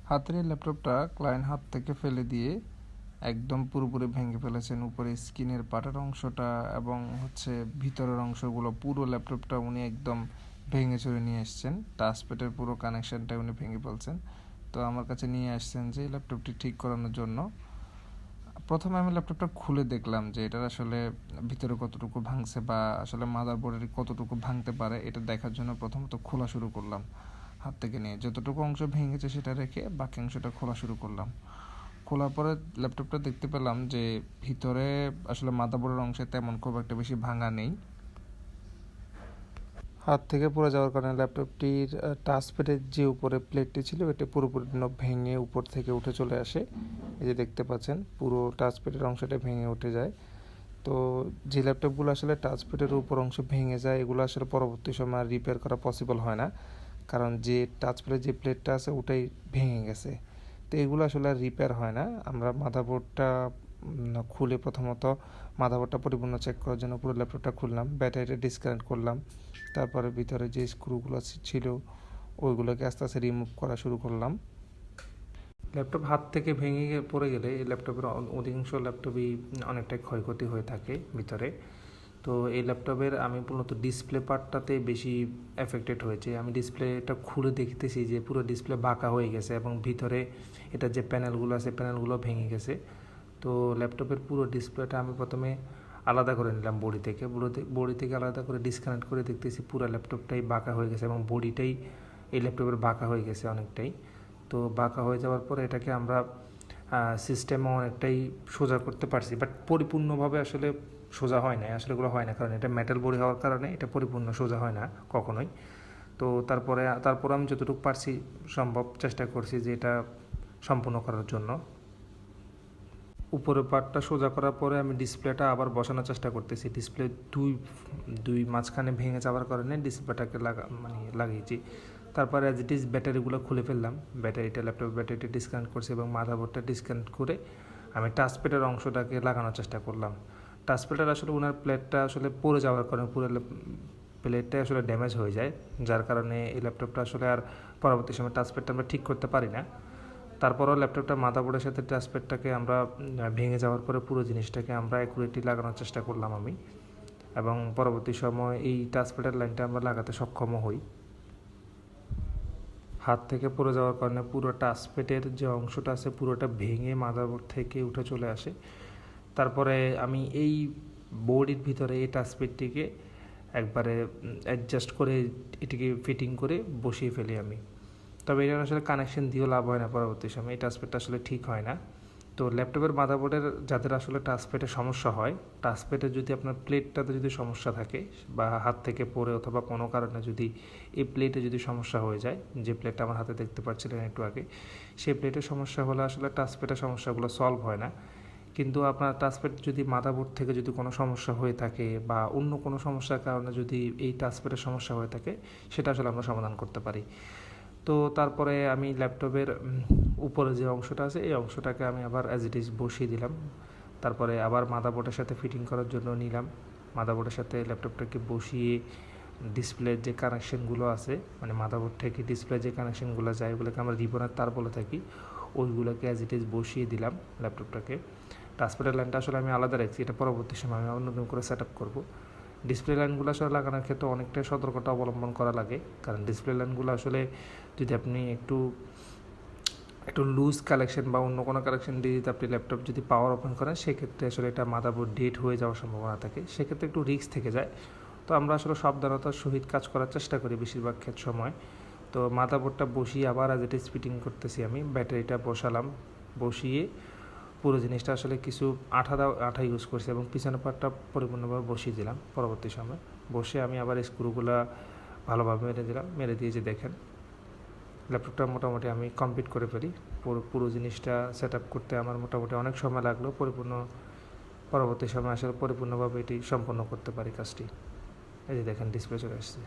হাতের এই ল্যাপটপটা ক্লায়েন্ট হাত থেকে ফেলে দিয়ে একদম পুরোপুরি ভেঙে ফেলেছেন। উপরে স্ক্রিনের পাটের অংশটা এবং ভিতরের অংশগুলো, পুরো ল্যাপটপটা উনি একদম ভেঙে চুরে নিয়ে এসছেন। টাচপ্যাডের পুরো কানেকশানটা উনি ভেঙে ফেলছেন। তো আমার কাছে নিয়ে আসছেন যে এই ল্যাপটপটি ঠিক করানোর জন্য। প্রথমে আমি ল্যাপটপটা খুলে দেখলাম যে এটার আসলে ভিতরে কতটুকু ভাঙছে বা আসলে মাদারবোর্ডের কতটুকু ভাঙতে পারে, এটা দেখার জন্য প্রথমত খোলা শুরু করলাম। হাত থেকে নিয়ে যতটুকু অংশ ভেঙেছে সেটা রেখে বাকি অংশটা খোলা শুরু করলাম। খোলার পরে ল্যাপটপটা দেখতে পেলাম যে ভিতরে আসলে মাদারবোর্ডের অংশে তেমন খুব একটা বেশি ভাঙা নেই। হাত থেকে পড়ে যাওয়ার কারণে ল্যাপটপটির টাচপ্যাডের যে উপরে প্লেটটি ছিল এটা পুরোপুরি ভেঙে উপর থেকে উঠে চলে আসে। এই যে দেখতে পাচ্ছেন পুরো টাচপ্যাডের অংশটা ভেঙে উঠে যায়। তো যে ল্যাপটপগুলো আসলে টাচপ্যাডের উপর অংশ ভেঙে যায় এগুলো আসলে পরবর্তী সময় রিপেয়ার করা পসিবল হয় না, কারণ যে টাচপ্যাডের যে প্লেটটা আছে ওটাই ভেঙে গেছে। তো এগুলো আসলে আর রিপেয়ার হয় না। আমরা মাদারবোর্ডটা খুলে প্রথমত মাদারবোর্ডটা পরিপূর্ণ চেক করার জন্য পুরো ল্যাপটপটা খুললাম, ব্যাটারিটা ডিসকানেক্ট করলাম, তারপরে ভিতরে যে স্ক্রুগুলো ছিল ওইগুলোকে আস্তে আস্তে রিমুভ করা শুরু করলাম। ল্যাপটপ হাত থেকে ভেঙে পড়ে গেলে এই ল্যাপটপের অধিকাংশ ল্যাপটপই অনেকটাই ক্ষয়ক্ষতি হয়ে থাকে ভিতরে। তো এই ল্যাপটপের আমি মূলত ডিসপ্লে পার্টটাতে বেশি এফেক্টেড হয়েছে। আমি ডিসপ্লেটা খুলে দেখতেছি যে পুরো ডিসপ্লে বাঁকা হয়ে গেছে এবং ভিতরে এটা যে প্যানেলগুলো আছে প্যানেলগুলো ভেঙে গেছে। তো ল্যাপটপের পুরো ডিসপ্লেটা আমি প্রথমে আলাদা করে নিলাম বডি থেকে আলাদা করে ডিসকানেক্ট করে দেখতেছি পুরো ল্যাপটপটাই বাঁকা হয়ে গেছে এবং বডিটাই এই ল্যাপটপের বাঁকা হয়ে গেছে অনেকটাই। তো বাঁকা হয়ে যাওয়ার পরে এটাকে আমরা সিস্টেমও অনেকটাই সোজা করতে পারছি, বাট পরিপূর্ণভাবে আসলে সোজা হয় না, আসলে এগুলো হয় না, কারণ এটা মেটাল বডি হওয়ার কারণে এটা পরিপূর্ণ সোজা হয় না কখনোই। তো তারপরে আমি যতটুকু পারছি সম্ভব চেষ্টা করছি যে এটা সম্পূর্ণ করার জন্য। উপরের পার্টটা সোজা করার পরে আমি ডিসপ্লেটা আবার বসানোর চেষ্টা করতেছি। ডিসপ্লে দুই মাঝখানে ভেঙে যাওয়ার কারণে ডিসপ্লেটাকে লাগিয়েছি। তারপরে অ্যাজ ইট ইজ ব্যাটারিগুলো খুলে ফেললাম। ল্যাপটপের ব্যাটারিটা ডিসকানেক্ট করছি এবং মাদারবোর্ডটা ডিসকানেক্ট করে আমি টাচপ্যাডের অংশটাকে লাগানোর চেষ্টা করলাম। টাচপ্যাডের আসলে ওনার প্লেটটা আসলে পড়ে যাওয়ার কারণে পুরো প্লেটটাই আসলে ড্যামেজ হয়ে যায়, যার কারণে এই ল্যাপটপটা আসলে আর পরবর্তী সময় টাচপ্যাডটা আমরা ঠিক করতে পারি না। তারপরেও ল্যাপটপটা মাদারবোর্ডের সাথে টাচপ্যাডটাকে আমরা ভেঙে যাওয়ার পরে পুরো জিনিসটাকে আমরা অ্যাকুরেটলি লাগানোর চেষ্টা করলাম আমি, এবং পরবর্তী সময় এই টাচপ্যাডের লাইনটা আমরা লাগাতে সক্ষমও হই। হাত থেকে পড়ে যাওয়ার কারণে পুরো টাচপ্যাডের যে অংশটা আছে পুরোটা ভেঙে মাদারবোর্ড থেকে উঠে চলে আসে। তারপরে আমি এই বোর্ডের ভিতরে এই টাচপ্যাডটিকে একবারে অ্যাডজাস্ট করে এটিকে ফিটিং করে বসিয়ে ফেলি আমি। তবে এটার আসলে কানেকশন দিয়েও লাভ হয় না, পরবর্তী সময় এই টাচপ্যাডটা আসলে ঠিক হয় না। তো ল্যাপটপের মাদারবোর্ডের যাদের আসলে টাচপ্যাডের সমস্যা হয়, টাচপ্যাডের যদি আপনার প্লেটটাতে যদি সমস্যা থাকে বা হাত থেকে পড়ে অথবা কোনো কারণে যদি এই প্লেটে যদি সমস্যা হয়ে যায়, যে প্লেটটা আমার হাতে দেখতে পাচ্ছিলেন একটু আগে, সেই প্লেটের সমস্যা হলে আসলে টাচপ্যাডের সমস্যাগুলো সলভ হয় না। কিন্তু আপনার টাচপ্যাড যদি মাদারবোর্ড থেকে যদি কোনো সমস্যা হয়ে থাকে বা অন্য কোনো সমস্যার কারণে যদি এই টাচপ্যাডের সমস্যা হয়ে থাকে, সেটা আসলে আমরা সমাধান করতে পারি। তো তারপরে আমি ল্যাপটপের উপরে যে অংশটা আছে এই অংশটাকে আমি আবার অ্যাজ ইট ইজ বসিয়ে দিলাম। তারপরে আবার মাদারবোর্ডের সাথে ফিটিং করার জন্য নিলাম। মাদারবোর্ডের সাথে ল্যাপটপটাকে বসিয়ে ডিসপ্লের যে কানেকশানগুলো আছে, মানে মাদারবোর্ড থেকে ডিসপ্লে যে কানেকশানগুলো যায় ওগুলোকে আমরা রিবনের তার বলে থাকি, ওইগুলোকে অ্যাজ ইট ইজ বসিয়ে দিলাম ল্যাপটপটাকে। টাচপ্যাডের লাইনটা আসলে আমি আলাদা রাখছি, এটা পরবর্তী সময় আমি অন্যরকম করে সেট আপ করবো। ডিসপ্লে লাইনগুলো আসলে লাগানোর ক্ষেত্রে অনেকটাই সতর্কতা অবলম্বন করা লাগে, কারণ ডিসপ্লে লাইনগুলো আসলে যদি আপনি একটু লুজ কালেকশন বা অন্য কোনো কালেকশন দিয়ে যদি আপনি ল্যাপটপ যদি পাওয়ার ওপেন করেন, সেক্ষেত্রে আসলে এটা মাদারবোর্ড ডেড হয়ে যাওয়ার সম্ভাবনা থাকে, সেক্ষেত্রে একটু রিস্ক থেকে যায়। তো আমরা আসলে সাবধানতার সহিত কাজ করার চেষ্টা করি বেশিরভাগ ক্ষেত্রে সময়। তো মাদারবোর্ডটা বসিয়ে আবার আজ এটা ফিটিং করতেছি আমি, ব্যাটারিটা বসালাম, বসিয়ে পুরো জিনিসটা আসলে কিছু আঠা ইউজ করছি এবং পিছনের পার্টটা পরিপূর্ণভাবে বসিয়ে দিলাম। পরবর্তী সময় বসে আমি আবার স্ক্রুগুলো ভালোভাবে মেরে দিয়ে যে দেখেন ল্যাপটপটা মোটামুটি আমি কমপ্লিট করে ফেলি। পুরো জিনিসটা সেট আপ করতে আমার মোটামুটি অনেক সময় লাগলো, পরবর্তী সময় আসলে পরিপূর্ণভাবে এটি সম্পন্ন করতে পারি কাজটি। এই যে দেখেন ডিসপ্লে চলে আসছে।